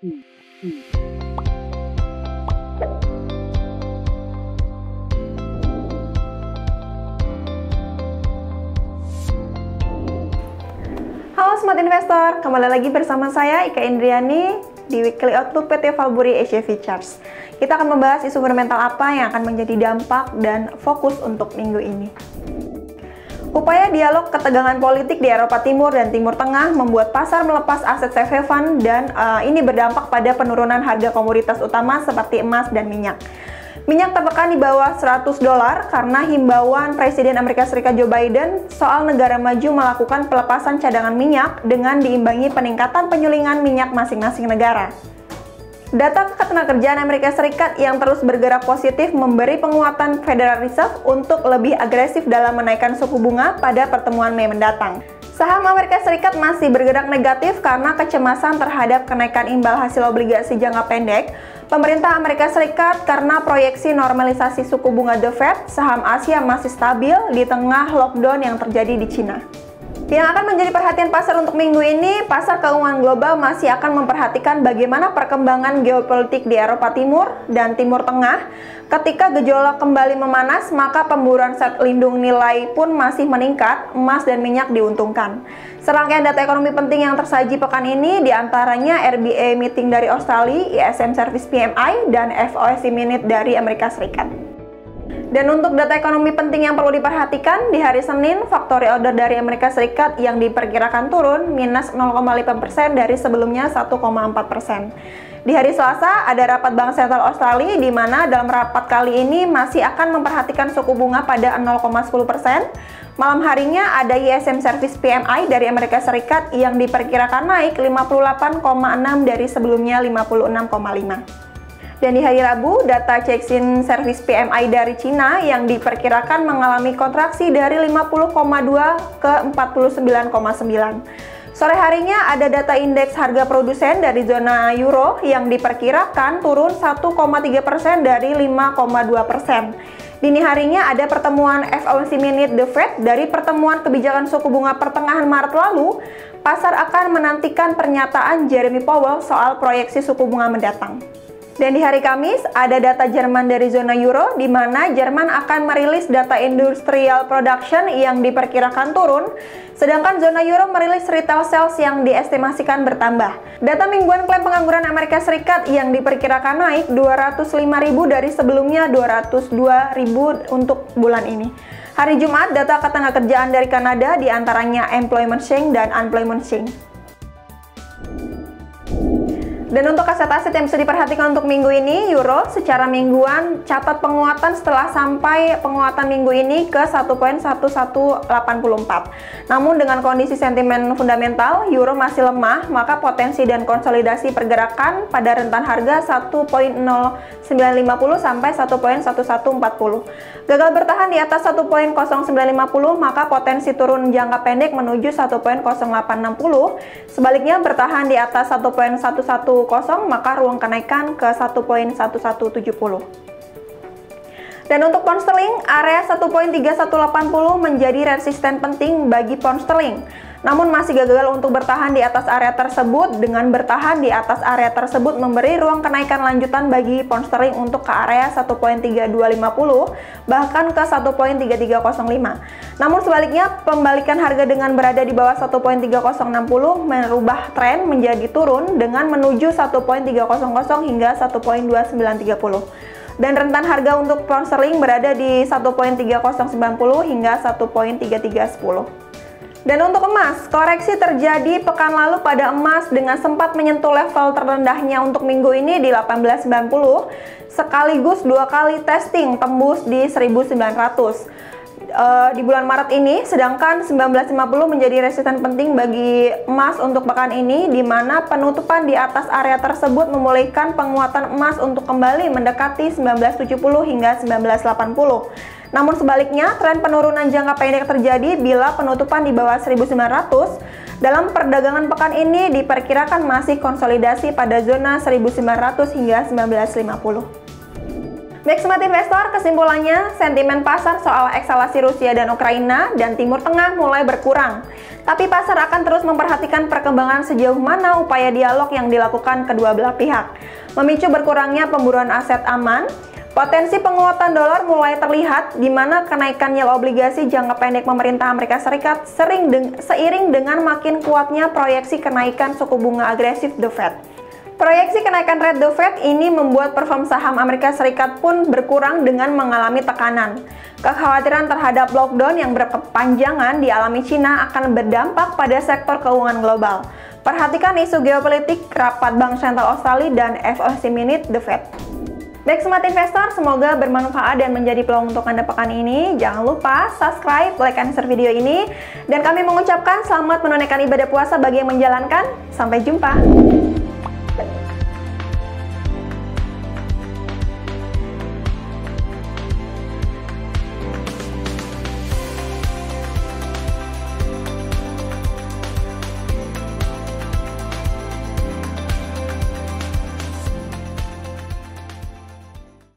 Halo Smart Investor, kembali lagi bersama saya Ika Indriani di Weekly Outlook PT Valbury Asia Futures. Kita akan membahas isu fundamental apa yang akan menjadi dampak dan fokus untuk minggu ini. Upaya dialog ketegangan politik di Eropa Timur dan Timur Tengah membuat pasar melepas aset safe haven dan ini berdampak pada penurunan harga komoditas utama seperti emas dan minyak. Minyak tertekan di bawah $100 karena himbauan Presiden Amerika Serikat Joe Biden soal negara maju melakukan pelepasan cadangan minyak dengan diimbangi peningkatan penyulingan minyak masing-masing negara. Data ketenagakerjaan Amerika Serikat yang terus bergerak positif memberi penguatan Federal Reserve untuk lebih agresif dalam menaikkan suku bunga pada pertemuan Mei mendatang. Saham Amerika Serikat masih bergerak negatif karena kecemasan terhadap kenaikan imbal hasil obligasi jangka pendek pemerintah Amerika Serikat karena proyeksi normalisasi suku bunga The Fed. Saham Asia masih stabil di tengah lockdown yang terjadi di Cina. Yang akan menjadi perhatian pasar untuk minggu ini, pasar keuangan global masih akan memperhatikan bagaimana perkembangan geopolitik di Eropa Timur dan Timur Tengah. Ketika gejolak kembali memanas, maka pemburuan set lindung nilai pun masih meningkat, emas dan minyak diuntungkan. Serangkaian data ekonomi penting yang tersaji pekan ini diantaranya RBA meeting dari Australia, ISM Service PMI, dan FOMC minute dari Amerika Serikat. Dan untuk data ekonomi penting yang perlu diperhatikan, di hari Senin, factory order dari Amerika Serikat yang diperkirakan turun minus 0,5% dari sebelumnya 1,4%. Di hari Selasa, ada rapat Bank Sentral Australia di mana dalam rapat kali ini masih akan memperhatikan suku bunga pada 0,10%. Malam harinya ada ISM Service PMI dari Amerika Serikat yang diperkirakan naik 58,6 dari sebelumnya 56,5. Dan di hari Rabu, data Caixin Service PMI dari Cina yang diperkirakan mengalami kontraksi dari 50,2 ke 49,9. Sore harinya ada data indeks harga produsen dari zona euro yang diperkirakan turun 1,3% dari 5,2%. Dini harinya ada pertemuan FOMC minute The Fed. Dari pertemuan kebijakan suku bunga pertengahan Maret lalu, pasar akan menantikan pernyataan Jeremy Powell soal proyeksi suku bunga mendatang. Dan di hari Kamis, ada data Jerman dari zona euro, di mana Jerman akan merilis data industrial production yang diperkirakan turun, sedangkan zona euro merilis retail sales yang diestimasikan bertambah. Data mingguan klaim pengangguran Amerika Serikat yang diperkirakan naik 205.000 dari sebelumnya 202.000 untuk bulan ini. Hari Jumat, data ketenagakerjaan dari Kanada diantaranya employment change dan unemployment change. Dan untuk aset-aset yang bisa diperhatikan untuk minggu ini, euro secara mingguan catat penguatan setelah sampai penguatan minggu ini ke 1.1184. Namun dengan kondisi sentimen fundamental, euro masih lemah, maka potensi dan konsolidasi pergerakan pada rentan harga 1.0950 sampai 1.1140. Gagal bertahan di atas 1.0950, maka potensi turun jangka pendek menuju 1.0860. Sebaliknya bertahan di atas 1.11 maka ruang kenaikan ke 1.1170. Dan untuk pound sterling, area 1.3180 menjadi resisten penting bagi pound sterling. Namun masih gagal untuk bertahan di atas area tersebut. Dengan bertahan di atas area tersebut memberi ruang kenaikan lanjutan bagi pound sterling untuk ke area 1.3250 bahkan ke 1.3305. Namun sebaliknya, pembalikan harga dengan berada di bawah 1.3060 merubah tren menjadi turun dengan menuju 1.300 hingga 1.2930. Dan rentan harga untuk pound sterling berada di 1.3090 hingga 1.3310. Dan untuk emas, koreksi terjadi pekan lalu pada emas dengan sempat menyentuh level terendahnya untuk minggu ini di 1890, sekaligus dua kali testing tembus di 1900. Di bulan Maret ini, sedangkan 1950 menjadi resisten penting bagi emas untuk pekan ini, di mana penutupan di atas area tersebut memulihkan penguatan emas untuk kembali mendekati 1970 hingga 1980. Namun sebaliknya, tren penurunan jangka pendek terjadi bila penutupan di bawah 1900. Dalam perdagangan pekan ini diperkirakan masih konsolidasi pada zona 1900 hingga 1950. Baik Smart Investor, kesimpulannya sentimen pasar soal eskalasi Rusia dan Ukraina dan Timur Tengah mulai berkurang. Tapi pasar akan terus memperhatikan perkembangan sejauh mana upaya dialog yang dilakukan kedua belah pihak. Memicu berkurangnya pemburuan aset aman, potensi penguatan dolar mulai terlihat di mana kenaikan yield obligasi jangka pendek pemerintah Amerika Serikat seiring dengan makin kuatnya proyeksi kenaikan suku bunga agresif The Fed. Proyeksi kenaikan rate The Fed ini membuat perform saham Amerika Serikat pun berkurang dengan mengalami tekanan. Kekhawatiran terhadap lockdown yang berkepanjangan dialami Cina akan berdampak pada sektor keuangan global. Perhatikan isu geopolitik, rapat Bank Sentral Australia, dan FOMC Minute The Fed. Baik Smart Investor, semoga bermanfaat dan menjadi peluang untuk Anda pekan ini. Jangan lupa subscribe, like, dan share video ini. Dan kami mengucapkan selamat menunaikan ibadah puasa bagi yang menjalankan. Sampai jumpa.